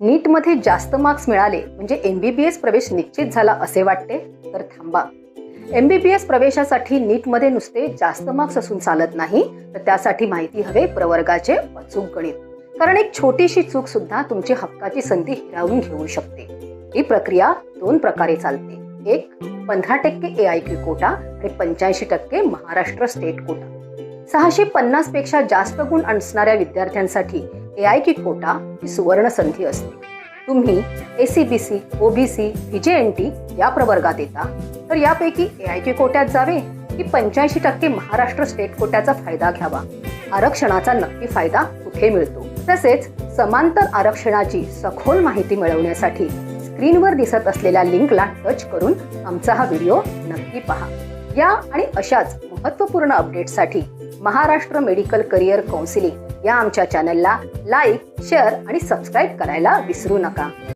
नीटमध्ये जास्त मार्क्स मिळाले म्हणजे एमबीबीएस प्रवेश निश्चित झाला असे वाटते? तर थांबा. एमबीबीएस प्रवेशासाठी नीटमध्ये नुसते जास्त मार्क्स असून चालत नाही, तर त्यासाठी माहिती हवे प्रवर्गाचे अचूक गणित. कारण एक छोटीशी चूक सुद्धा तुमची हक्काची संधी हिरावून घेऊ शकते. ही प्रक्रिया 2 प्रकारे चालते. एक 15% AIQ कोटा आणि 85% महाराष्ट्र स्टेट कोटा. 650 पेक्षा जास्त गुण असणाऱ्या विद्यार्थ्यांसाठी AIQ कोटा ही सुवर्ण संधी असते. तुम्ही ACBC, OBC, VJNT या प्रवर्गात येता, तर यापैकी AIQ कोट्यात जावे की 85% महाराष्ट्र स्टेट कोट्याचा फायदा घ्यावा? आरक्षणाचा नक्की फायदा कुठे मिळतो? तसेच समांतर आरक्षणाची सखोल माहिती मिळवण्यासाठी स्क्रीनवर दिसत असलेल्या लिंकला टच करून आमचा हा व्हिडिओ नक्की पहा. या आणि अशाच महत्त्वपूर्ण अपडेट्ससाठी महाराष्ट्र मेडिकल करिअर काउन्सिलिंग या आमच्या चॅनलला लाईक, शेअर आणि सबस्क्राईब करायला विसरू नका.